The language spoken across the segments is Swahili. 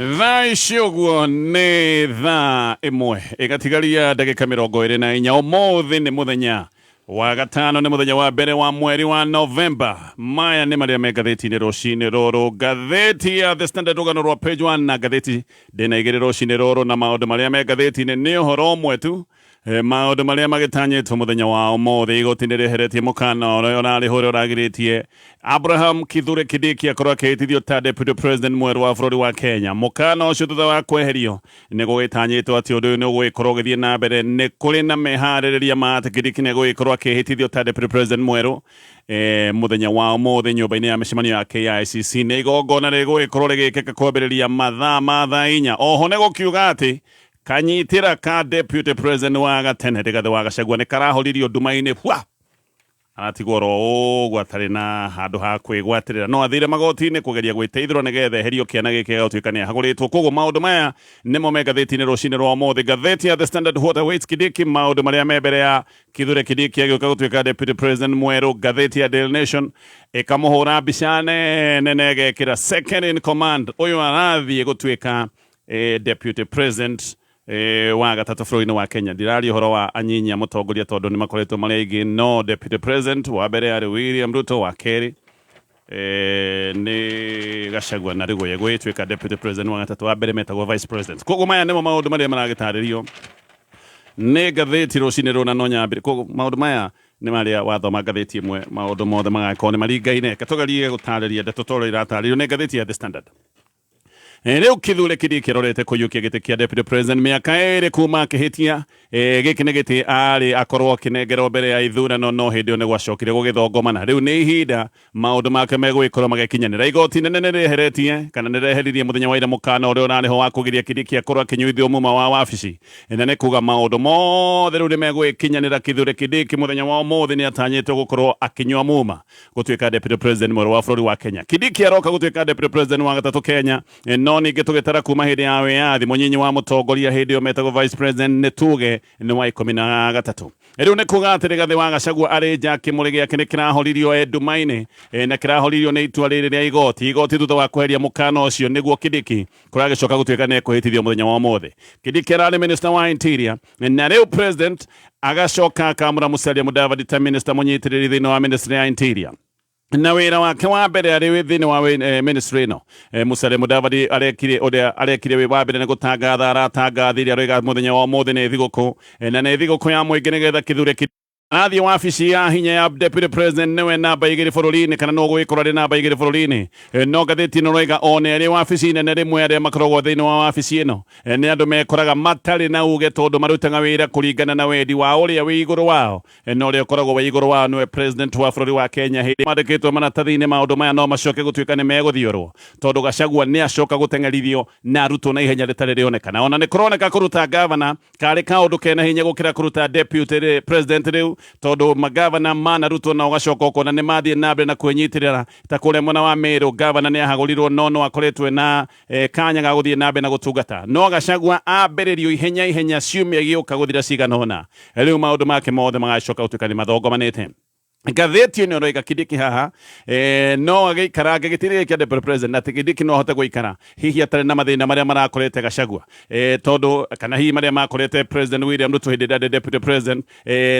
Thaicioguo nĩ thaa ĩmwe ĩgatigaria ndagĩka 24 ũmũthĩ nĩ mũthenya wa gatano, nĩ mũthenya wa mbere wa mweri wa Novemba. Maya nĩ marĩa me ngathĩti-inĩ rũcinĩ rũrũ. Ngathĩti ya The Standard rũgano rwa page 1 na ngathĩti ndĩna igĩrĩ rũcinĩ rũrũ, na maũndũ marĩa me ngathĩti-inĩ nĩ ũhoro ũmwe tu. Maũndũ marĩa magĩtanyĩtwo mũthenya wa ũmũthĩ, igoti nĩ rĩeheretie mũkana ũrĩa ũrarĩ hũrĩa ũragirĩtie Abraham Kithure Kindiki akorwo akĩhĩtithio ta deputy president mwerũ wa bũrũri wa Kenya. Mũkana ũcio thutha wa kweherio nĩ gũgĩtanyĩtwo atĩ ũndũ ũyũ nĩ ũgũgĩkorwo ũgĩthiĩ na mbere. Nĩ kũrĩ na meharĩrĩria ma atĩ Kindiki nĩ gũgĩkorwo akĩhĩtithio ta deputy president mwerũ mũthenya wa ũmũthĩ nyũmba-inĩ ya mĩcemanio ya KICC. Nĩ igongona rĩgũgĩkorwo rĩgĩkĩka kwambĩrĩria mathaa ma thaa 4. Oho nĩ gũkiuga atĩ kanyitĩra ka deputy president wa gatene Rigathĩ wa Gachagua nĩ karahũririo nduma-inĩ aratigwo ro ũguo atarĩ na handũ ha kwĩgwatĩrĩra. No athire magoti-inĩ kũgeria gwĩteithĩrwo nĩgetha eherio kĩana gĩkĩ gĩgatuĩka nĩ ahagũrĩtwo. Koguo maũndũ maya nĩmo me ngathĩti-inĩ rũcinĩ rwa ũmũthĩ. Ngathĩti ya The Standard what awaits Kindiki, maũndũ marĩa me mbere ya Kithure Kindiki agĩũka gũtuĩka deputy president mwerũ. Ngathĩti ya Daily Nation ĩkamũhũra mbica nene na ĩgekĩra second in command, ũyũ arathiĩ gũtuĩka deputy president wa gatatũ bũrũri-inĩ wa Kenya. Ndirari ũhoro wa anyinyia mũtongoria tondũ nĩ makoretwo marĩ aingĩ, no deputy president wa mbere arĩ William Ruto, wa kerĩ nĩ Gachagua, na rĩu gwĩtuĩka deputy president wa gatatũ, wa mbere metagwo vice president. Koguo maya nĩmo maũndũ marĩa maragĩtarĩrio nĩ ngathĩti rũcinĩ rũna no nyambĩrĩ. Koguo maũndũ maya nĩ marĩa wathoma ngathĩti ĩmwe maũndũ mothe magakorwo nĩ maringaine. Tũgerie gũtarĩria ndeto torĩa iratarĩrio nĩ ngathĩti ya The Standard. Rĩu Kithure Kindiki arorete kũiyũkia gĩtĩ kĩa deputy president mĩaka ĩrĩ kuma akĩhĩtia gĩkĩ nĩ gĩtĩ arĩ akorwo akĩnengerwo mbere ya ithurano, no hĩndĩ ĩyo nĩ gwacokire gũgĩthongomana. Rĩu nĩ ihinda maũndũ make megũgĩkorwo magĩkinyanĩra. Igoti inene nĩ rĩeheretie kana nĩ rĩeheririe mũthenya wa ira mũkana ũrĩa ũrarĩ ho wa kũgiria Kindiki akorwo akĩnyuithio muma wa wabici, na nĩ kuga maũndũ mothe rĩu nĩ megũgĩkinyanĩra. Kithure Kindiki mũthenya wa ũmũthĩ nĩ atanyĩtwo gũkorwo akĩnyua muma gũtuĩka deputy president mwerũ wa bũrũri wa Kenya. Kindiki aroka gũtuĩka deputy president wa gatatũ Kenya, no ningĩ tũgĩtara kuma hĩndĩ ya wĩyathi mũnyinyi wa mũtongoria hĩndĩ ĩyo metagwo vice president nĩ tuge nĩ wa 13. Rĩu nĩ kuga atĩ Rigathĩ wa Gachagua arĩ nja, kĩmũrĩ gĩake nĩ kĩrahoririo nduma-inĩ na kĩrahoririo nĩ itua rĩrĩ rĩa igoti thutha wa kweheria mũkana ũcio, nĩguo Kindiki kũragĩcoka gũtuĩka nĩ ekũhĩtithio mũthenya wa ũmũthĩ. Kindiki ararĩ minister wa interior, na rĩu president agacoka akamũra Musalia Mudavadi ta minister mũnyitĩrĩri thĩinĩ wa ministry ya interior, na wĩra wake wa mbere arĩ thĩinĩ wa ministry ĩno. Musalia Mudavadi arekire wĩ wa mbere nĩ gũtangatha, aratangathire aroiga mũthenya wa ũmũthĩ nĩ thigũkũ, na nĩ thigũkũ ya mũingĩ nĩgetha Kithure athiĩ wabici ya hinya ya deputy president nĩwe namba 2 bũrũri-inĩ, kana no gũgĩkorwo arĩ namba 2 bũrũri-inĩ. No ngathĩti ĩno roiga o nĩ arĩ wabici nene rĩmwe arĩa makoragwo thĩinĩ wa wabici ĩno nĩ andũ mekoraga matarĩ na uge tondũ marutaga wĩra kũringana na wendi wa ũrĩa wĩ igũrũ wao, no ũrĩa ũkoragwo wĩ igũrũ wao nĩwe president wa bũrũri wa Kenya. Hĩndĩ mandĩkĩtwo maratathi-inĩ maũndũ maya no macoke gũtuĩka nĩ megũthiũrwo tondũ Gachagua nĩ acoka gũteng'erithio na arutwo na ihenya rĩtarĩ rĩonekana. Ona nĩ kũroneka kũruta gavana karĩ kaũndũ kena hinya gũkĩra kũruta deputy president rĩu, tondũ magavana manarutwo na ũgacoka ũkona nĩ mathiĩ na mbere na kwĩnyitĩrĩra. Ta kũrĩa mwena wa Meru gavana nĩ ahagũrirwo no akoretwo na kanya ga gũthiĩ na mbere na gũtungata, no Gachagua ambĩrĩrio ihenya ciumia gĩũka gũthira cigana ũna. Rĩu maũndũ make mothe magacoka gũtuĩka nĩ mathongomanĩte. Ngathĩti ĩno roiga Kindiki haha no agĩikarange gĩtĩ gĩkĩ kĩa deputy president, atĩ Kindiki no ahote gũikara hihi atarĩ na mathĩna marĩa marakorete Gachagua, tondũ kana hihi marĩa makorete president William Ruto hĩndĩ ĩrĩa deputy president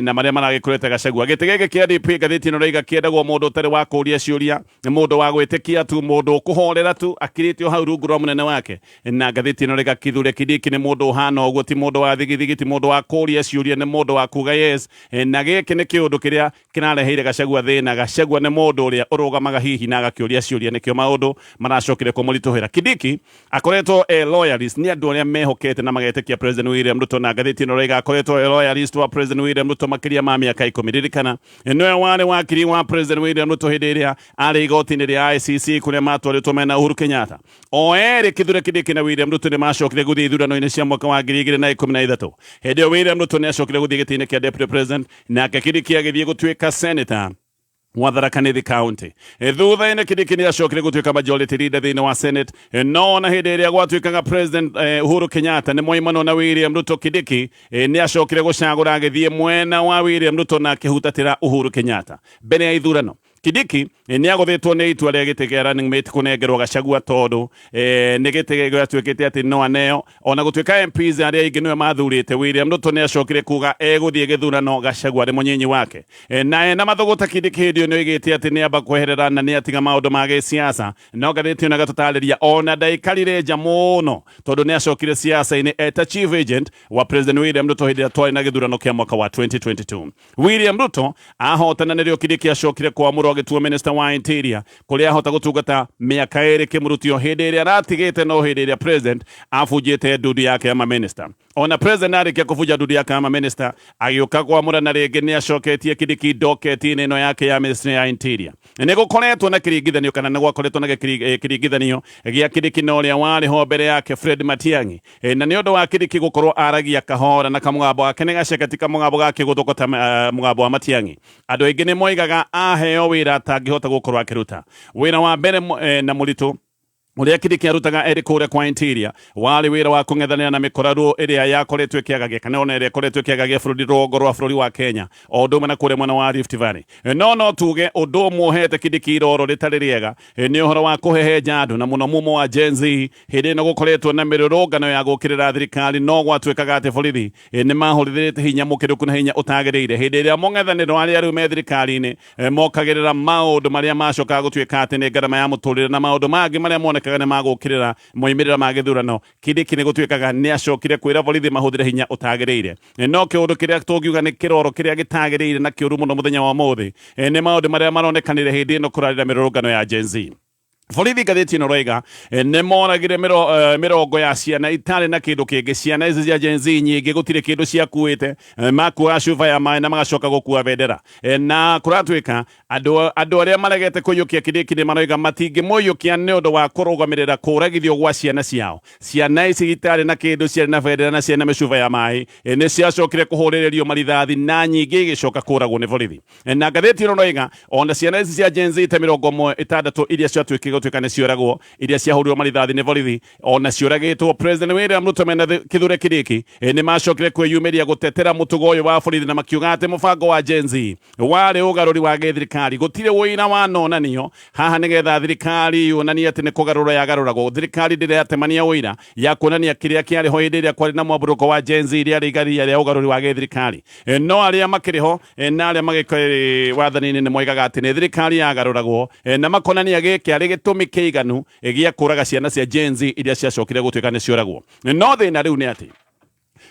na marĩa maragĩkorete Gachagua. Gĩtĩ gĩkĩ kĩa DP ngathĩti ĩno roiga kĩendagwo mũndũ ũtarĩ wa kũũria ciũria, mũndũ wa gwĩtĩkia tu, mũndũ ũkũhorera tu akirĩtio hau rungu rwa mũnene wake. Na ngathĩti ĩno roiga Kithure Kindiki nĩ mũndũ ũhana ũguo, ti mũndũ wa thigithigi, ti mũndũ wa kũũria ciũria, nĩ mũndũ wa kuga yes, na gĩkĩ nĩ kĩũndũ kĩrĩa kĩrarehe Gachagua thĩna. Gachagua nĩ mũndũ ũrĩa ũrũgamaga hihi na agakĩũria ciũria, nĩkĩo maũndũ maracokire kũmũritũhĩra. Kindiki akoretwo loyalist, nĩ andũ arĩa mehokete na magetĩkia president William Ruto, na ngathĩti ĩno roiga akoretwo loyalist wa president William Ruto makĩria ma mĩaka 10. Ririkana nĩwe warĩ wakiri wa president William Ruto hĩndĩ ĩrĩa arĩ igoti-inĩ rĩa ICC kũrĩa matwarĩtwo mena Uhuru Kenyatta. O erĩ Kithure Kindiki na William Ruto nĩ macokire gũthiĩ ithurano-inĩ cia mwaka wa 2013. Hĩndĩ ĩyo William Ruto nĩ acokire gũthiĩ gĩtĩ-inĩ kĩa deputy president, nake Kindiki agĩthiĩ gũtuĩka senator wa Tharaka Nithi County. Thutha-inĩ Kindiki nĩ acokire gũtuĩka majority leader thĩinĩ wa Senate, no na hĩndĩ ĩrĩa gwatuĩkaga president Uhuru Kenyatta nĩ moimano na William Ruto, Kindiki nĩ acokire gũcagũra agĩthiĩ mwena wa William Ruto na akĩhutatĩra Uhuru Kenyatta mbere ya ithurano. Kindiki ni agothitwo ni itua ria gite kia running mate kunengerwo Gachagua tondu ni gite gwatuikite ati no aneo ona gutuika MPs aria ingi niwe mathurite William Ruto ni acokire kuga eguthie githurano Gachagua ri munyinyi wake na mathuguta Kindiki hindi ni igite ati ni amba kweherera na ni atiga maundu ma gisiasa no gathitio na gatutariria ona ndaikarire nja muno tondu ni acokire siasa-ini eta chief agent wa President William Ruto hindi atwari na githurano kia mwaka wa 2022 William Ruto ahotana nirio Kindiki acokire kwamurwo agituo minister wa interior kuria ahota gutungata miaka iri kimurutio hindi iria aratigite no hindi iria president afujite ndudu yake ya minister ona president arikia kufuja ndudu yake ya minister agiuka kwamura na ringi ni acoketie Kindiki doketi-ini ino yake ya minister ya interior ni gukoretwo na kiringithanio kana ni gwakoretwo na kiringithanio gia Kindiki no ria wari ho mbere yake Fred Matiang'i na ni undu wa Kindiki gukorwo aragia kahora na kamugabo gake ni gacekatika mugabo gake guthokota mugabo wa Matiang'i andu aingi ni moigaga aheo wira atangihota gukorwo akiruta wira wa mbere na muritu uria Kindiki arutaga eri kuria kwa interior wari wira wa kung'ethanira na mikoraru iria yakoretwo ikiagagia kana ona iria ikoretwo ikiagagia bururi rwongo rwa bururi wa Kenya o ndu na kuria mwena wa Rift Valley no tuge undu umwe Kindiki iroro ritari riega ni uhoro wa kuhehenja andu na muno mumo wa Gen Z hindi no gukoretwo na mirurungano ya gukirira thirikari no gwatuikaga ati borithi ni mahurithirite hinya mukiruku na hinya utagiriire hindi iria mung'ethaniro aria riu me thirikari-ini mokagirira maundu maria macokaga gutuika ati ni ngarama ya muturire na maundu mangi maria monekaga ni magukirira moimirira ma githurano Kindiki ni gutuikaga ni acokire kwira borithi mahuthire hinya utagiriire no kiundu kiria tungiuga ni kiroro kiria gitagiriire na kiuru muno muthenya wa muthi ni maundu maria maronekanire hindi ino kurarira mirurungano ya Gen Z borithi gathiti ino roiga ni moragire mirongo ya ciana itari na kindu kingi ciana ici cia Gen Z nyingi gutire kindu ciakuite makua cuba ya mai na magacoka gukua bendera na kuratuika andu aria maregete kuyukia Kindiki ni maroiga matingi muyukia ni undu wa kurugamirira kuragithio gwa ciana ciao ciana ici itari na kindu ciari na bendera na ciana micuba ya mai ni ciacokire kuhuririo marithathi na nyingi igicoka kuragwo ni borithi na gathiti ino roiga ona ciana ici cia Gen Z ta 60 iria ciatuikire gutuika ni cioragwo iria ciahurirwo marithathi ni borithi ona cioragitwo President William Ruto mena Kithure Kindiki ni macokire kwiyumiria gutetera mutugo uyu wa borithi na makiuga ati mubango wa Gen Z wari ugaruri wa thirikari gutire wina wa nonanio haha nigetha thirikari yonanie ati ni kugarura yagaruragwo thirikari ndiratemania wira ya kuonania kiria kiari ho hindi iria kwari na mwaburuko wa Gen Z iria rigaria ria ugaruri wa thirikari no aria makiriho na aria magikore wathani-ini ni moigaga ati ni thirikari yagaruragwo na makonania giki ari gitumi kiiganu gia kuraga ciana cia Gen Z iria ciacokire gutuika ni cioragwo no thina riu ni ati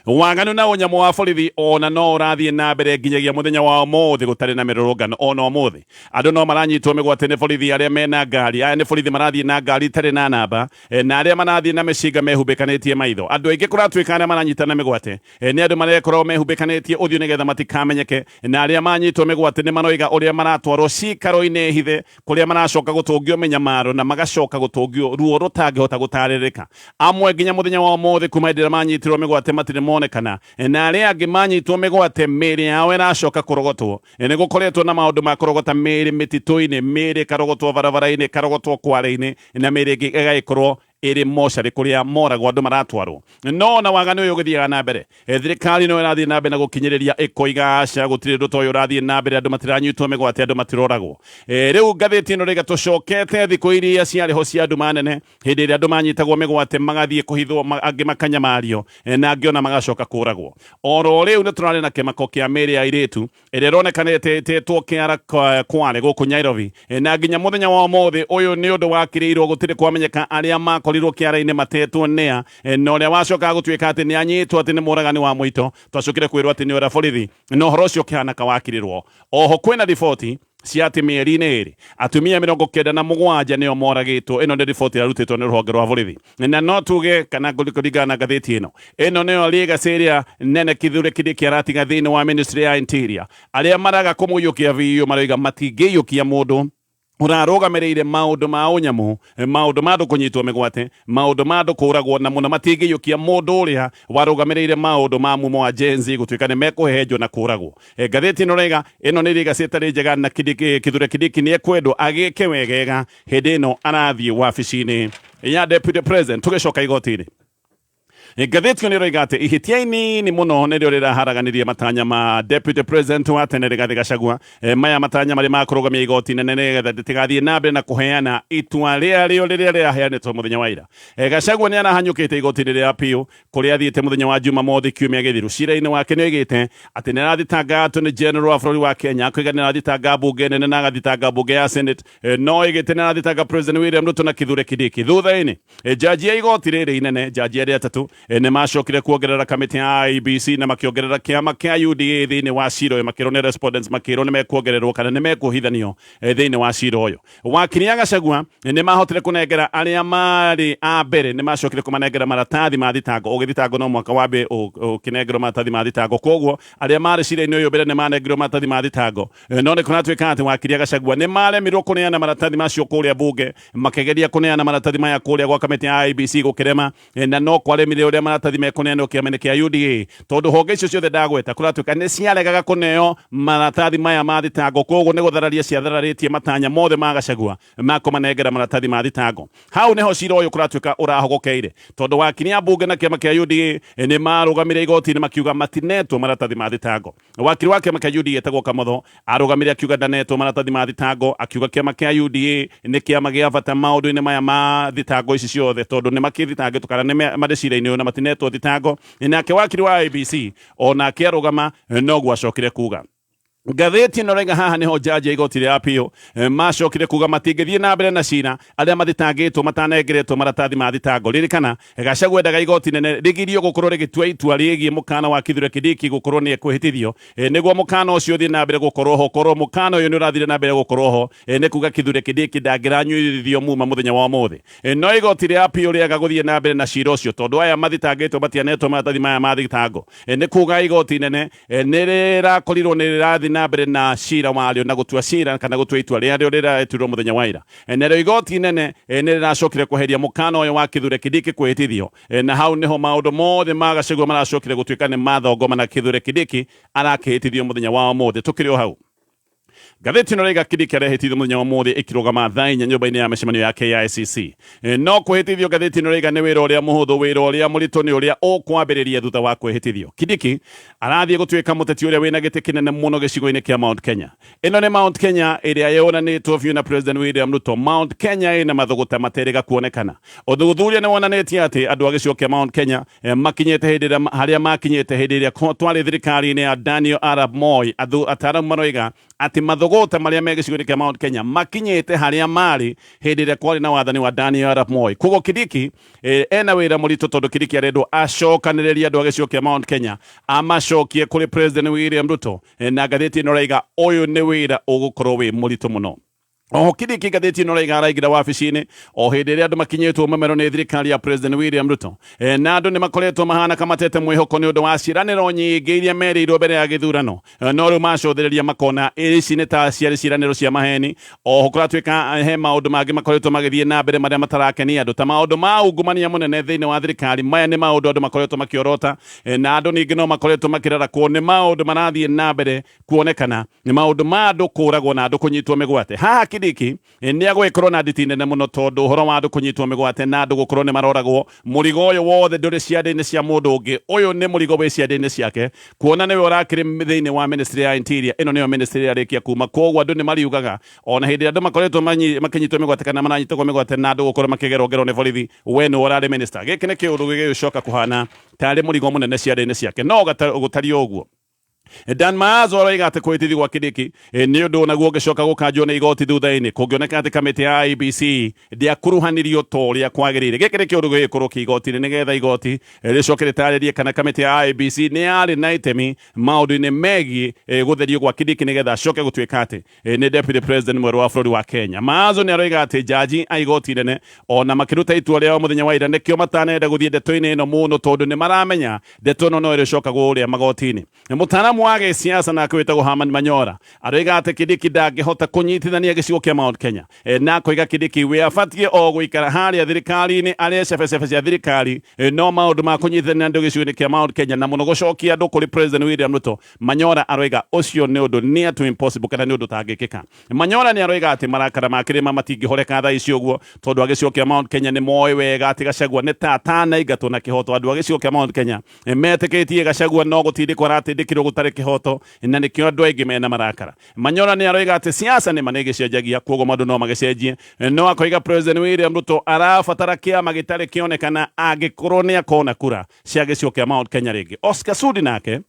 waganu na unyamu wa borithi ona no urathie na mbere nginyagia muthenya wa umuthi gutari na mirurungano ona umuthi andu no maranyitwo migwate ni borithi aria mena ngari aya ni borithi marathie na ngari tari na namba na aria marathie na micinga mehumbikanitie maitho andu aingi kuratuika aria maranyitana migwate ni andu marekorwo mehumbikanitie uthio nigetha matikamenyeke na aria manyitwo migwate ni maroiga uria maratwarwo cikaro-ini hithe kuria maracoka gutungio menyamaro na magacoka gutungio ruo rutangihota gutaririka amwe nginya muthenya wa umuthi kuma ndira manyitirwo migwate matire monekana na aria angi manyitwo migwate miri yao iracoka kurogotwo ni gukoretwo na maundu ma kurogota miri mititu-ini miri karogotwo barabara-ini karogotwo kware-ini na miri ingi igaikorwo iri mochari kuria moragwo andu maratwarwo no na waganu uyu guthiaga na mbere thirikari no irathie na mbere na gukinyiriria ikoiga aca gutire ndu toyo urathie na mbere andu matiranyitwo migwate andu matiroragwo riu ngathiti ino riga tucokete thiku iria ciariho cia andu manene hindi iria andu manyitagwo migwate magathie kuhithwo angi makanyamario na angi ona magacoka kuragwo oro riu ni turari na kimako kia miri ya iritu iria ronekanite itetwo kiara kware guku Nairobi na nginya muthenya wa umuthi uyu ni undu wakirirwo gutire kwamenyeka aria korirwo kiara-ini matetwo nea no ria wacoka gutuika ati ni anyitwo ati ni muragani wa mwito twacokire kwirwo ati ni ora borithi no horo ucio kihana kawakirirwo oho kwina riboti cia ati mieri-ini iri atumia 97 nio moragitwo ino ni riboti yarutitwo ni ruhonge rwa borithi na no tuge kana kuringana na ngathiti ino nio legacy iria nene Kithure Kindiki aratiga thiini wa ministry ya interior aria maraga kumuyukia viu maroiga matingiyukia mundu urarugamiriire maundu ma unyamu maundu ma kunyitwo migwate maundu ma kuragwo na muno matingiyukia mundu uria warugamireire maundu ma mumo wa Gen Z gutuika ni mekuhehenjwo na kuragwo ngathiti ino rega ino ni riga citari njega na Kithure Kindiki ni ekwendwo agike wegega hindi ino arathie wabici-ini ya deputy president tugicoka igoti-ini Gathitio nä roiga atä ihitia inini muno nä rä rä raharaganirie matanya ma deputy president wa tene Rigathi Gachagua maya matanya marä ma kå rå gamia igoti nene nä getha rĩtigathiĩ na mbere na kũheana itua rĩarĩo rĩrĩa rĩaheanĩtwo mũthenya wa ira. Gachagua nĩ arahanyũkĩte igoti-inĩ rĩa appeal kũrĩa athiĩte mũthenya wa Jumamothi kiumia gĩthiru. Cira-inĩ wake nĩ oigĩte atĩ nĩ arathitanga attorney general wa bũrũri wa Kenya, akauga nĩ arathitanga mbunge nene na agathitanga mbunge ya senate, no oigĩte nĩ arathitanga president William Ruto na Kithure Kindiki. Thutha-inĩ jaji ya igoti rĩrĩ inene, jaji arĩa atatũ nĩ macokire kuongerera kamĩtĩ ya IEBC na makĩongerera kĩama kĩa UDA thĩinĩ wa cira ũyũ, makĩrwo nĩ respondents makĩrwo nĩ mekuongererwo kana nĩ mekuohithanio thĩinĩ wa cira ũyũ. Wakiri ya Gachagua nĩ mahotire kũnengera arĩa marĩ a mbere, nĩ macokire kũmanengera maratathi ma thitango. Ũgĩthitangwo no mwaka wambe ũkĩnengerwo maratathi ma thitango, koguo arĩa marĩ cira-inĩ ũyũ mbere nĩ manengerwo maratathi ma thitango, no nĩ kũratuĩka atĩ wakiri ya Gachagua nĩ maremirwo kũneana maratathi macio kũrĩa mbunge, makĩgeria kũneana maratathi maya kũrĩa gwa kamĩtĩ ya IEBC gũkĩrema, na no kwaremire ũrĩa maratathi mekũneanwo kĩama-inĩ kĩa UDA, tondũ honge icio ciothe ndagweta kũratuĩka nĩ ciaregaga kũneo maratathi maya ma thitango, koguo nĩ gũthararia ciathararĩtie matanya mothe ma Gachagua ma kũmanengera maratathi ma thitango. Hau nĩho cira ũyũ kũratuĩka ũrahogokeire, tondũ wakiri ya mbunge na kĩama kĩa UDA nĩ marũgamire igoti-inĩ makiuga matinetwo maratathi ma thitango. Wakiri wa kĩama kĩa UDA etagwo Kamotho arũgamire akiuga ndanetwo maratathi ma thitango, akiuga kĩama kĩa UDA nĩ kĩama gĩa bata maũndũ-inĩ maya ma thitango ici ciothe, tondũ nĩ makĩthitangĩtwo kana nĩ marĩ cira-inĩ ũyũ na matinetwo thitango. Nake wakiri wa IEBC onake arũgama noguo acokire kuga. Ngathĩti ĩno raiga haha nĩho jaji ya igoti rĩa appeal macokire kuga matingĩthiĩ na mbere na cira arĩa mathitangĩtwo matanengeretwo maratathi ma thitango. Ririkana Gachagua endaga igoti nene rĩgirio gũkorwo rĩgĩtua itua rĩgiĩ mũkana wa Kithure Kindiki gũkorwo nĩ ekwĩhĩtithio, nĩguo mũkana ũcio ũthiĩ na mbere gũkorwo ho. Korwo mũkana ũyũ nĩ ũrathire na mbere gũkorwo ho, nĩ kuga Kithure Kindiki ndangĩranyuithio muma mũthenya wa ũmũthĩ. No igoti rĩa appeal rĩaga gũthiĩ na mbere na cira ũcio, tondũ aya mathitangĩtwo matianetwo maratathi maya ma thitango. Nĩ kuga igoti nene nĩ rĩrakorirwo nĩ rĩrathiĩ na mbere na cira warĩo na gũtua cira kana gũtua itua rĩarĩo rĩretirwo mũthenya wa ira. Narĩo igoti nene nĩ rĩracokire kweheria mũkana ũyũ wa Kithure Kindiki kwĩhĩtithio, na hau nĩho maũndũ mothe ma Gachagua maracokire gũtuĩka nĩ mathongoma na Kithure Kindiki arakĩhĩtithio mũthenya wa ũmũthĩ. Tũkĩrĩ o hau, ngathĩti ĩno raiga Kindiki arehĩtithio mũthenya wa ũmũthĩ ĩkĩrũgama thaa 4 nyũmba-inĩ ya mĩcemanio ya KICC. No kwĩhĩtithio ngathĩti ĩno raiga nĩ wĩra ũrĩa mũhũthũ, wĩra ũrĩa mũritũ nĩ ũrĩa ũkwambĩrĩria thutha wa kwĩhĩtithio. Kindiki arathiĩ gũtuĩka mũteti ũrĩa wĩna gĩtĩ kĩnene mũno gĩcigo-inĩ kĩa Mount Kenya. Ĩno nĩ Mount Kenya ĩrĩa yonanĩtwo biũ na President William Ruto. Mount Kenya ĩna mathũgũta materĩga kuonekana. Ũthuthuria nĩ wonanĩtie atĩ andũ a gĩcigo kĩa Mount Kenya makinyĩte hĩndĩ ĩrĩa harĩa makinyĩte hĩndĩ ĩrĩa twarĩ thirikari-inĩ ya Daniel Arap Moi. Ataaramu maroiga atĩ mathũgũta marĩa me gĩcigo-inĩ kĩa Mount Kenya makinyĩte harĩa marĩ hĩndĩ ĩrĩa kwarĩ na wathani wa Daniel Arap Moi. Koguo Kindiki ena wĩra mũritũ, tondũ Kindiki arendwo acokanĩrĩrie andũ a gĩcigo kĩa Mount Kenya amacokie kũrĩ President William Ruto, na ngathĩti ĩno raiga ũyũ nĩ wĩra ũgũkorwo wĩ mũritũ mũno. Oho Kindiki ngathĩti ĩno raiga araingĩra wabici-inĩ o hĩndĩ ĩrĩa andũ makinyĩtwo mũmero nĩ thirikari ya President William Ruto, na andũ nĩ makoretwo mahana kamatete mwĩhoko nĩ ũndũ wa ciĩranĩro nyingĩ iria merĩirwo mbere ya gĩthurano, no rĩu macũthĩrĩria makona ici nĩ ta ciarĩ ciĩranĩro cia maheni. Oho kũratuĩka he maũndũ mangĩ makoretwo magĩthiĩ na mbere marĩa matarakenia andũ, ta maũndũ ma ungumania mũnene thĩinĩ wa thirikari. Maya nĩ maũndũ andũ makoretwo makĩorota, na andũ ningĩ no makoretwo makĩrarakwo nĩ maũndũ marathiĩ na mbere kuonekana, nĩ maũndũ ma andũ kũragwo na andũ kũnyitwo mĩgwate. Haha Kindiki nĩ agwĩkorwo na nditi nene mũno, tondũ ũhoro wa andũ kũnyitwo mĩgwate na andũ gũkorwo nĩ maroragwo, mũrigo ũyũ wothe ndũrĩ ciande-inĩ cia mũndũ ũngĩ. Ũyũ nĩ mũrigo wĩ ciande-inĩ ciake, kuona nĩwe ũrakĩrĩ thĩinĩ wa ministry ya interior. Ĩno nĩyo ministry yarĩkia kuma, koguo andũ nĩ mariugaga ona hĩndĩ ĩrĩa andũ makoretwo makĩnyitwo mĩgwate kana maranyitwo mĩgwate na andũ gũkorwo makĩgerwo nĩ borithi, we nĩ ũrarĩ minister. Gĩkĩ nĩ kĩũndũ gĩgũcoka kũhana tarĩ mũrigo mũnene ciande-inĩ ciake, no gũtariĩ ũguo. Dan Maazo arauga atĩ kwĩhĩtithio gwa Kindiki nĩ ũndũ naguo ũngĩcoka gũkanjwo nĩ igoti thutha-inĩ, kũngĩoneka atĩ kamĩtĩ ya IEBC ndĩakuruhanirio ta ũrĩa kwagĩrĩire. Gĩkĩ nĩ kĩũndũ gĩgĩkorwo kĩ igoti-inĩ nĩgetha igoti rĩcoke rĩtarĩrie kana kamĩtĩ ya IEBC nĩ yarĩ na itemi maũndũ-inĩ megiĩ gũtherio gwa Kindiki nĩgetha acoke gũtuĩka atĩ nĩ deputy president mwerũ wa bũrũri wa Kenya. Maazo nĩ arauga atĩ jaji a igoti inene ona makĩruta itua rĩao mũthenya wa ira nĩkĩo matanenda gũthiĩ ndeto-inĩ ĩno mũno, tondũ nĩ maramenya ndeto ĩno no ĩrĩcoka gũũrĩa magoti-inĩ. Mũtaaramu mutaaramu wa gĩciaca na kwĩtagwo Mari Manyora aroiga atĩ Kindiki ndangĩhota kũnyitithania gĩcigo kĩa Mount Kenya na koiga Kindiki we abatie o gũikara harĩa thirikari-inĩ arĩa cebecebe cia thirikari no maũndũ ma kũnyitithania andũ gĩcigo-inĩ kĩa Mount Kenya na mũno gũcokia andũ kũrĩ President William Ruto. Manyora aroiga ũcio nĩ ũndũ near to impossible kana nĩ ũndũ tangĩkĩka. Manyora nĩ aroiga atĩ marakara makĩrĩma matingĩhoreka thaa ici ũguo tondũ gĩcigo kĩa Mount Kenya nĩ moĩ wega atĩ Gachagua nĩ atanaingatwo na kĩhoto. Andũ a gĩcigo kĩa Mount Kenya metĩkĩtie Gachagua no gũtindĩkwo aratindĩkĩrwo gũtarĩ kĩhoto na nĩkĩo andũ aingĩ mena marakara. Manyora nĩ aroiga atĩ siasa nĩ manĩgĩcenjagia koguo maũndũ no magĩcenjie. No akoiga President William Ruto arabatara kĩama gĩtarĩ kĩonekana angĩkorwo nĩ akona kura cia gĩcigo kĩa Mount Kenya rĩngĩ. Oscar Sudi nake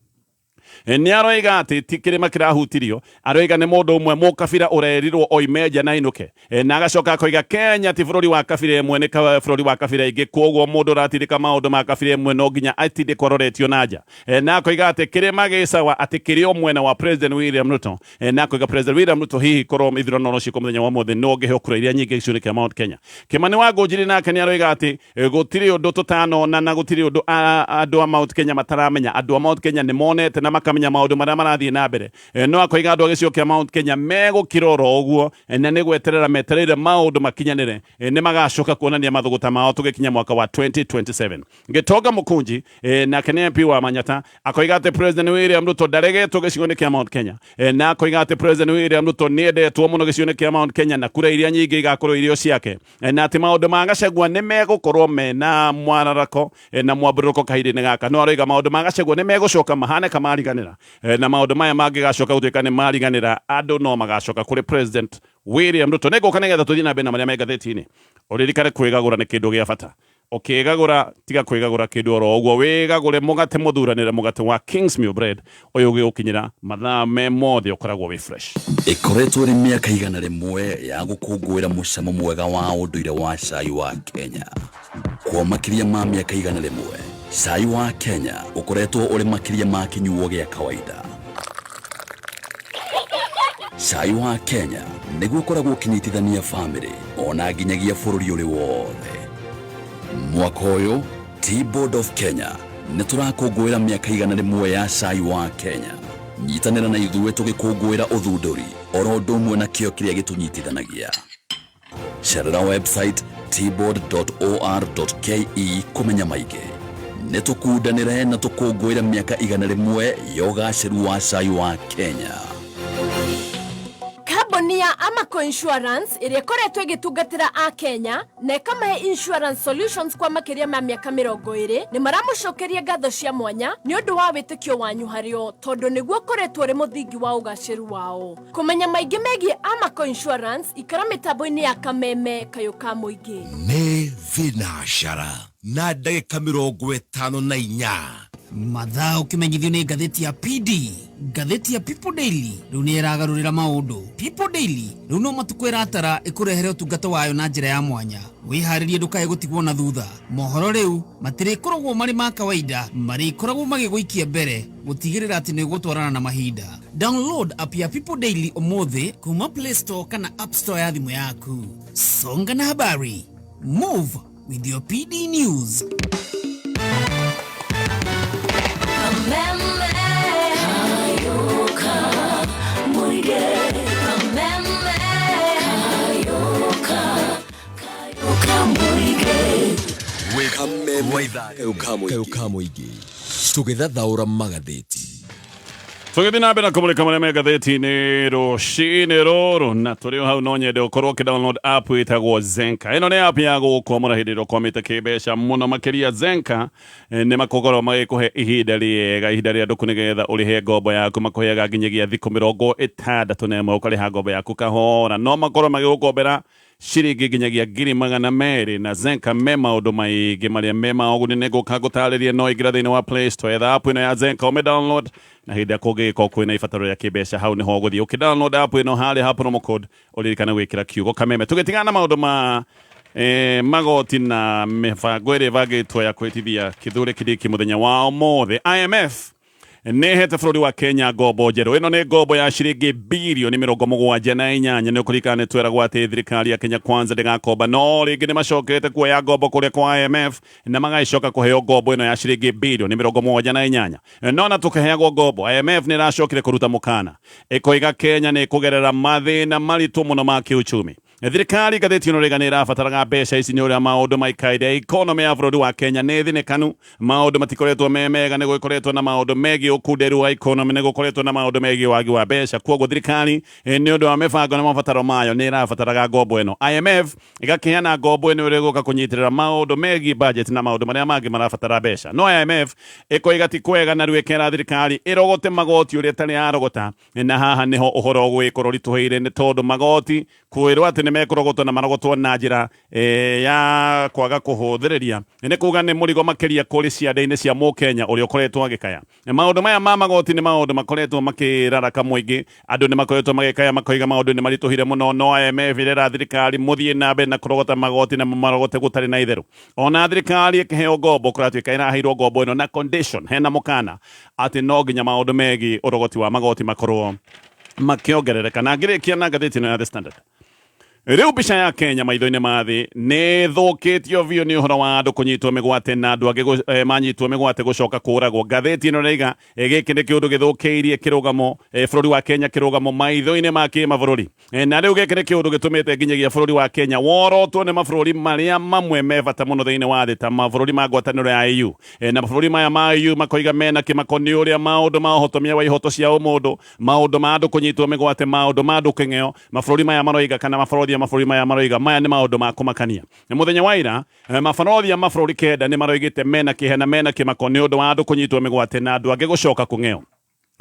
nĩ aroiga atĩ ti kĩrĩma kĩrahutirio, aroiga nĩ mũndũ ũmwe mũkabira ũrerirwo oimenja na inuke na agacoka akoiga Kenya ti bũrũri wa kabira ĩmwe nĩ bũrũri wa kabira ingĩ koguo mũndũ ũratindĩka maũndũ ma kabira ĩmwe no nginya atindĩkwo aroretio na nja. Na akoiga atĩ kĩrĩma gĩcawa atĩ kĩrĩ o mwena wa President William Ruto na akoiga President William Ruto hihi korwo ithurano no ciĩkwo mũthenya wa ũmũthĩ no ngĩheo kura iria nyingĩ gĩcigo-inĩ kĩa Mount Kenya. Kimani wa Ngũnjiri nake nĩ aroiga atĩ gũtirĩ ũndũ tũtanona na gũtirĩ ũndũ andũ a Mount Kenya mataramenya. Andũ a Mount Kenya nĩ monete na makamenya maũndũ marĩa marathiĩ na mbere. No akoiga andũ a gĩcigo kĩa Mount Kenya megũkĩrora ũguo na nĩ gweterera metereire maũndũ makinyanĩre nĩ magacoka kuonania mathũgũta mao tũgĩkinya mwaka wa 2027. Gĩtonga Mũkunji nake nĩ MP wa Manyata akoiga atĩ President William Ruto ndaregetwo gĩcigo-inĩ kĩa Mount Kenya na akoiga atĩ President William Ruto nĩ endetwo mũno gĩcigo-inĩ kĩa Mount Kenya na kura iria nyingĩ igakorwo irio ciake na atĩ maũndũ ma Gachagua nĩ megũkorwo mena mwararako na mwambũrũko kahinda-inĩ gaka. No aroiga maũndũ ma Gachagua nĩ megũcoka mahane kamariganĩra na maũndũ maya mangĩgacoka gũtuĩka nĩ mariganĩra andũ no magacoka kũrĩ President William Ruto. Nĩ ngũka nĩgetha tũthiĩ na mbere na marĩa me ngathĩti-inĩ. Ũririkane kwĩgagũra nĩ kĩndũ gĩa bata. Ũkĩgagũra tiga kwĩgagũra kĩndũ oro ũguo wĩgagũre mũgate mũthuranĩre mũgate wa King's Meal Bread ũyũ ũgĩgũkinyĩra mathaa me mothe ũkoragwo wĩ fresh. Ĩkoretwo ĩrĩ mĩaka igana rĩmwe ya gũkũngũĩra mũcamo mwega wa ũndũire wa cai wa Kenya. Kwa makĩria ma mĩaka igana rĩmwe cai wa Kenya ũkoretwo ũrĩ makĩria ma kĩnyuo gĩa kawaida. Cai wa Kenya nĩguo ũkoragwo ũkĩnyitithania family ona nginyagia bũrũri ũrĩ wothe. Mwaka ũyũ Tea Board of Kenya nĩ tũrakũngũĩra mĩaka igana rĩmwe ya cai wa Kenya. Nyitanĩra na ithuĩ tũgĩkũngũĩra ũthundũri oro ũndũ ũmwe na kĩo kĩrĩa gĩtũnyitithanagia. Cerera website teaboard.or.ke kũmenya maingĩ. Nĩ tũkundanĩre na tũkũngũĩra mĩaka igana rĩmwe ya ũgacĩru wa cai wa Kenya. Kambuni ya Amaco Insurance ĩrĩa ĩkoretwo ĩgĩtungatĩra a Kenya na ĩkamahe insurance solutions kwa makĩria ma mĩaka 20 nĩ maramũcokeria ngatho cia mwanya nĩ ũndũ wa wĩtĩkio wanyu harĩo tondũ nĩguo ũkoretwo ũrĩ mũthingi wa ũgacĩru wao. Kũmenya maingĩ megiĩ Amaco Insurance ikara mĩtambo-inĩ ya Kameme kayũ ka mũingĩ. Nĩ thinashara na ndagĩka 54 mathaa ũkĩmenyithio nĩ ngathĩti ya PD. Ngathĩti ya People Daily rĩu nĩ ĩragarũrĩra maũndũ. People Daily rĩu no matukũ ĩratara ĩkũrehere ũtungata wayo na njĩra ya mwanya. Wĩharĩrie ndũkae gũtigwo na thutha. Mohoro rĩu matirĩkoragwo marĩ ma kawaida, marĩkoragwo magĩgũikia mbere gũtigĩrĩra atĩ nĩ gũtwarana na mahinda. Download app ya People Daily ũmũthĩ kuma Play Store kana App Store ya thimũ yaku. Songa na habari. Move with your PD News. tũgĩthathaũra magathĩti. Tũgĩthiĩ na mbere na kũmũrĩka marĩa me ngathĩti-inĩ rũcinĩ rũrũ na tũrĩ o hau no nyende ũkorwo ũkĩdownload app ĩtagwo Zenka. Ĩno nĩ app ya gũkwamũra hĩndĩ ĩrĩa ũkwamĩte kĩmbeca mũno makĩria. Zenka nĩ makoragwo magĩkũhe ihinda rĩega, ihinda rĩa ndũku nĩgetha ũrĩhe ngombo yaku. Makũheaga nginyagia thikũ 61 ũkarĩha ngombo yaku kahora. No makorwo magĩgũkombera ciringi nginyagia 200,000 na Zenka me maũndũ maingĩ marĩa me maũguni. Nĩ ngũka ngũtarĩrie no ingĩra thĩinĩ wa Play Store etha app ĩno ya Zenka ũmĩ-download na hĩndĩ ĩrĩa kũngĩgĩkorwo kwĩna ibataro rĩa kĩmbeca hau nĩho ũgũthiĩ ũkĩ-download app ĩno harĩa ha promo code ũririkane gwĩkĩra kiugo Kameme. Tũgĩtigana na maũndũ ma magoti na mĩbango ĩrĩa ĩbangĩtwo ya kwĩtithia Kithure Kindiki mũthenya wa ũmũthĩ. IMF nä hete bå rå ri wa Kenya ngombo njerå ä no nä ngombo ya ciringi birioni 78 nä å kå rikana nä tweragwo atä thirikari ya Kenya Kwanza ndägakomba no rä ngä nä macokete kuoya ngombo kå rä a kwa IMF na magacoka kå heo ngombo ä no ya ciringi birioni 78 no na tå käheagwo ngombo IMF nä racokire kå ruta må kana ä koiga Kenya nä kå gerera mathä na maritå må no ma kä uchumi thirikari ngathĩti ĩno rĩga nĩ ĩrabataraga mbeca ici nĩ ũrĩa maũndũ maikaire economy ya bũrũri wa Kenya nĩ thinĩkanu maũndũ matikoretwo me mega nĩ gũkoretwo na maũndũ megiĩ ũkunderu wa economy nĩ gũkoretwo na maũndũ megiĩ wagi wa mbeca kwoguo thirikari nĩ ũndũ wa mĩbango na mabataro mayo nĩ ĩrabataraga ngombo ĩno IMF ĩgakĩheana ngombo ĩno ĩrĩa ĩgũka kũnyitĩrĩra maũndũ megiĩ budget na maũndũ marĩa mangĩ marabatara mbeca no IMF ĩkoiga ti kwega na rwĩkĩra thirikari ĩrogote magoti ũrĩa ĩtarĩ yarogota na haha nĩho ũhoro ũgwĩkorwo ritũhĩire nĩ tondũ magoti kwĩrwo atĩ nĩ mekorogotwo na marogotwo na njĩra ya kwaga kũhũthĩrĩria nĩ kuga nĩ mũrigo makĩria kũrĩ ciande-inĩ cia mũkenya ũrĩa ũkoretwo agĩkaya maũndũ maya ma magoti nĩ maũndũ makoretwo makĩraraka mũingĩ andũ nĩ makoretwo magĩkaya makoiga maũndũ nĩ maritũhire mũno no IMF ĩrera thirikari mũthiĩ na mbere na kũrogota magoti na marogote gũtarĩ na itherũ ona thirikari ĩkĩheo ngombo kũratuĩka ĩraheirwo ngombo ĩno na condition hena mũkana atĩ no nginya maũndũ megiĩ ũrogoti wa magoti makorwo makĩongerereka na ngĩrĩkia na ngathĩti ĩno ya The Standard rĩu mbica ya Kenya maitho-inĩ ma thĩ nĩ thũkĩtio biũ nĩ ũhoro wa andũ kũnyitwo mĩgwate na andũ angĩ manyitwo mĩgwate gũcoka kũragwo ngathĩti ĩno rĩiga gĩkĩ nĩ kĩũndũ gĩthũkĩirie kĩrũgamo bũrũri wa Kenya kĩrũgamo maitho-inĩ ma kĩmabũrũri na rĩu gĩkĩ nĩ kĩũndũ gĩtũmĩte nginyagia bũrũri wa Kenya worotwo nĩ mabũrũri marĩa mamwe me bata mũno thĩinĩ wa thĩ ta mabũrũri ma ngwatanĩro ya EU na mabũrũri maya ma EU makoiga mena kĩmako nĩ ũrĩa maũndũ ma ũhotomia wa ihoto cia ũmũndũ maũndũ ma andũ kũnyitwo mĩgwate maũndũ ma andũ kĩng'eo mabũrũri maya maroiga kana mabũrũri maya maroiga maya nĩ maũndũ ma kũmakania mũthenya wa ira mabũrũri mabũrũri kenda nĩ maroigĩte mena kĩhena mena kĩmako nĩ ũndũ wa andũ kũnyitwo mĩgwate na andũ angĩ gũcoka kũng'eo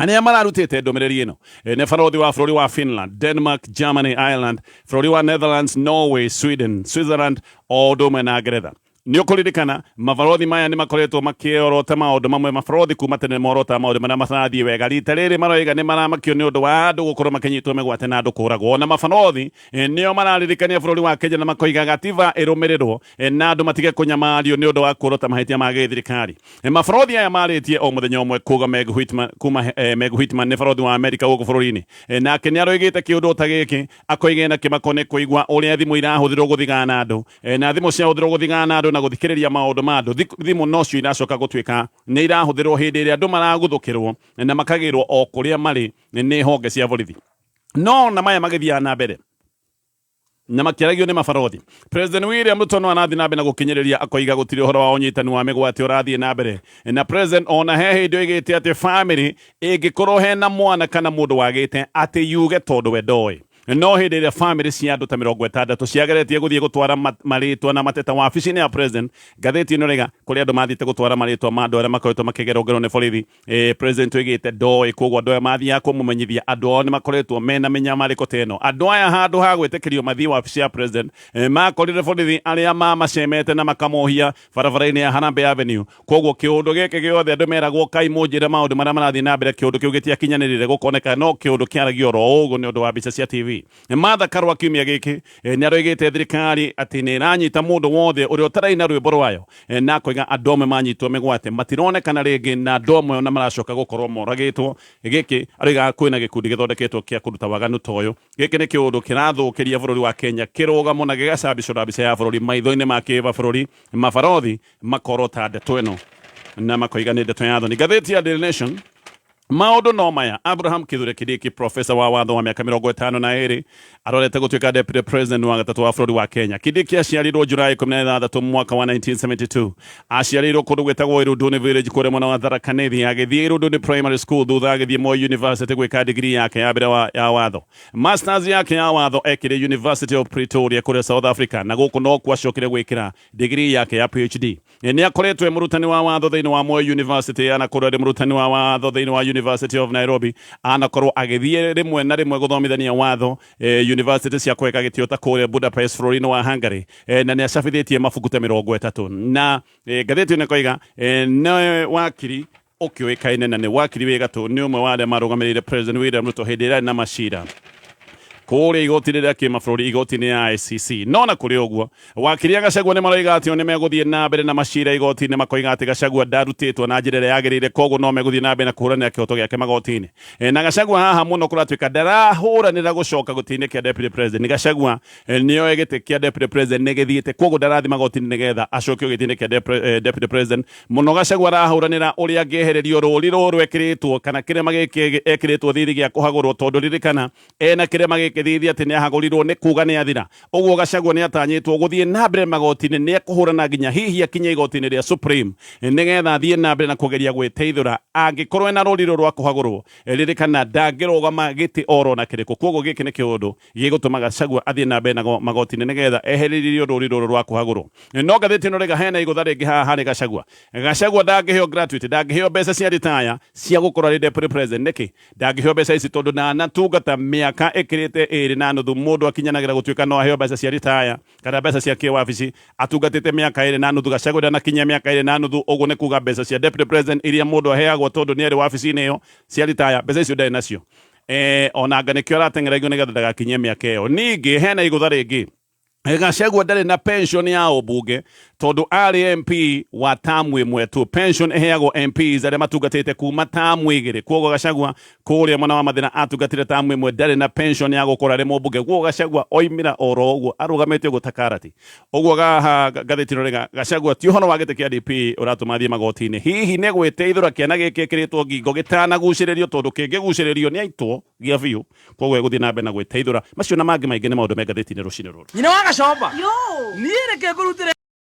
arĩa mararutĩte ndũmĩrĩri ĩno nĩ bũrũri wa Finland Denmark Germany Ireland bũrũri wa Netherlands Norway Sweden Switzerland o ũndũ ũmwe na Ngeretha nĩ ũkũririkana mabũrũri maya nĩ makoretwo makĩorota maũndũ mamwe mabũrũri kuma tene morota maũndũ marĩa marathiĩ wega rita rĩrĩ maroiga nĩ maramakio nĩ ũndũ wa andũ gũkorwo makĩnyitwo mĩgwate na andũ kũragwo na mabũrũri nĩo mararirikania bũrũri wa Kenya na makoiga gatiba ĩrũmĩrĩrwo na andũ matige kũnyamario nĩ ũndũ wa kuorota mahĩtia ma gĩthirikari mabũrũri aya marĩtie o mũthenya ũmwe kuga Meg Whitman nĩ bũrũri wa Amerika gũkũ bũrũri-inĩ nake nĩ aroigĩte kĩũndũ ta gĩkĩ akoiga na kĩmako nĩ kũigua ũrĩa thimũ irahũthĩrwo gũthigana andũ na thimũ ciahũthĩrwo gũthigana andũ na gũthikĩrĩria maũndũ ma andũ thimũ nocio iracoka gũtuĩka nĩ irahũthĩrwo hĩndĩ ĩrĩa andũ maraguthũkĩrwo na makagĩrwo o kũrĩa marĩ nĩ honge cia borithi no na maya magĩthiaga na mbere na makĩaragio nĩ mabũrũri President William Ruto no arathiĩ na mbere na gũkinyĩrĩria akoiga gũtirĩ ũhoro wa ũnyitani wa mĩgwate ũrathiĩ na mbere na president ona he hĩndĩ oigĩte atĩ family ĩngĩkorwo hena mwana kana mũndũ wagĩte atĩ yuge tondũ we ndoĩ no hĩndĩ ĩrĩa family cia andũ ta 60 ciageretie gũthiĩ gũtwara marĩtwa na mateta wabici-inĩ ya president ngathĩti ĩno rĩga kũrĩa andũ mathiĩte gũtwara marĩtwa ma andũ arĩa makoretwo makĩgerwo nĩ borithi president oigĩte ndoĩ koguo andũ aya mathiaga kũmũmenyithia andũ ao nĩ makoretwo mena mĩnyamarĩko ta ĩno andũ aya handũ ha gwĩtĩkĩrio mathiĩ wabici ya president makorire borithi arĩa mamacemete na makamohia barabara-inĩ ya Harambee Avenue koguo kĩũndũ gĩkĩ gĩothe andũ meragwo kai mũnjĩre maũndũ marĩa marathiĩ na mbere kĩũndũ kĩu gĩtiakinyanĩrĩre gũkoneka no kĩũndũ kĩaragio oro ũguo nĩ ũndũ wa mbica cia TV Martha Karua kiumia gĩkĩ nĩ aroigĩte thirikari atĩ nĩ ĩranyita mũndũ wothe ũrĩa ũtarĩ na rwĩmbo rwayo na koiga andũ amwe manyitwo mĩgwate matironekana rĩngĩ na andũ amwe ona maracoka gũkorwo moragĩtwo gĩkĩ aroiga kwĩna gĩkundi gĩthondeketwo kĩa kũruta waganu ta ũyũ gĩkĩ nĩ kĩũndũ kĩrathũkĩria bũrũri wa Kenya kĩrũgamo na gĩgacambicũra mbica ya bũrũri maitho-inĩ ma kĩmabũrũri mabarothi makorota ndeto ĩno na makoiga nĩ ndeto ya thoni ngathĩti ya Daily Nation maũndũ no maya Abraham Kithure Kindiki professor wa watho wa mĩaka 52 arorete gũtuĩka deputy president wa gatatũ wa bũrũri wa Kenya Kindiki aciarirwo Julai 16 mwaka wa 1972 aciarirwo kũndũ gwĩtagwo Irunduni village kũrĩa mwena wa Tharaka Nithi agĩthiĩ Irunduni primary school thutha agĩthiĩ Moi University gwĩka degree yake ya mbere ya watho masters yake ya watho ekire University of Pretoria kũrĩa South Africa na gũkũ no kuo acokire gwĩkĩra degree yake ya PhD nĩ akoretwo mũrutani wa watho thĩinĩ wa Moi University anakorwo mũrutani wa watho thĩinĩ wa University of Nairobi anakorwo agĩthiĩ rĩmwe na rĩmwe gũthomithania watho university cia kweka gĩtĩo ta kũrĩa Budapest bũrũri-inĩ wa Hungary na nĩ acabithĩtie mabuku ta 30 na ngathĩti ĩno ĩkoiga nĩ wakiri ũkĩũĩkaine na nĩ wakiri wĩ gatũ nĩ ũmwe wa arĩa marũgamĩrĩire President William Ruto hĩndĩ ĩrĩa na macira kuria igoti-inĩ rĩa kĩmabũrũri igoti-inĩ ya ICC. No na kũrĩ ũguo wakiria Gachagua nĩ maroiga atĩ nĩ megũthiĩ na mbere na macira igoti-inĩ makoiga atĩ Gachagua ndarutĩtwo na njĩra ĩrĩa yagĩrĩire, koguo no megũthiĩ na mbere na kũhũranĩra kĩhoto gĩake magoti-inĩ. Na Gachagua haha mũno kũratuĩka ndarahũranĩra gũcoka gĩtĩ-inĩ kĩa deputy president. Gachagua nĩoe gĩtĩ kĩa deputy president nĩ gĩthiĩte, koguo ndarathi magoti-inĩ nĩgetha acokio gĩtĩ-inĩ kĩa deputy president. Mũno Gachagua arahũranĩra ũrĩa angĩehererio rũũri rũrũ ekĩrĩtwo kana kĩrema gĩkĩ ekĩrĩtwo thithi gĩa kũhagũrwo, tondũ ririkana ena kĩrema gĩkĩ thithi atĩ nĩ ahagũrirwo nĩ kuga nĩ athira. Ũguo Gachagua nĩ atanyĩtwo gũthiĩ na mbere magoti-inĩ, nĩ ekũhũrana nginya hihi akinye igoti-inĩ rĩa Supreme nĩgetha athiĩ na mbere na kũgeria gwĩteithũra angĩkorwo ena rũũri rũrũ rwa kũhagũrwo. Ririkana ndangĩrũgama gĩtĩ oro na kĩrĩkũ, koguo gĩkĩ nĩ kĩũndũ gĩgũtũma Gachagua athiĩ na mbere na magoti-inĩ nĩgetha ehererio rũũri rũrũ rwa kũhagũrwo. No ngathĩti ĩno rĩga hena igũtha rĩngĩ haha harĩ Gachagua. Gachagua ndangĩheo gratuity, ndangĩheo mbeca cia retire cia gũkorwo arĩ deputy president. Nĩkĩ ndangĩheo mbeca ici? Tondũ ndanatungata mĩaka ĩkĩrĩte 2.5 mũndũ akinyanagĩra gũtuĩka no aheo mbeca cia retire kana mbeca cia kĩwabici. Atungatĩte mĩaka 2.5, Gachagua ndanakinyia mĩaka 2.5. Ũguo nĩ kuga mbeca cia deputy president iria mũndũ aheagwo tondũ nĩ arĩ wabici-inĩ ĩyo cia retire, mbeca icio ndarĩ nacio. Ona anga nĩkĩo arateng'ererio nĩgetha ndagakinyie mĩaka ĩyo. Ningĩ hena igũtha rĩngĩ, Gachagua ndarĩ na pension ya ũmbunge tondũ arĩ MP wa tamu ĩmwe tu. Pension ĩheagwo MPs arĩa matungatĩte kuma tamu 2. Koguo Gachagua kũrĩa mwena wa mathĩna atungatĩte tamu ĩmwe, ndarĩ na pension ya gũkorwo arĩ mũmbunge. Koguo Gachagua oimĩra oro ũguo arũgamĩte ũguo ta karati. Ũguo ngathĩti-ĩno rĩga Gachagua ti ũhoro wa gĩtĩ kĩa DP ũratũma athiĩ magoti-inĩ. Hihi nĩ gwĩteithũra kĩana gĩkĩ gĩkĩrĩtwo ngingo gĩtanagucĩrĩrio, tondũ kĩngĩgucĩrĩrio nĩ aitwo gĩa biũ. Koguo egũthiĩ na mbere na gwĩteithũra. Macio na mangĩ maingĩ nĩ maũndũ me ngathĩti-inĩ rũcinĩ rũrũ. Nyina wa Gacomba niĩ reke ngũrutĩre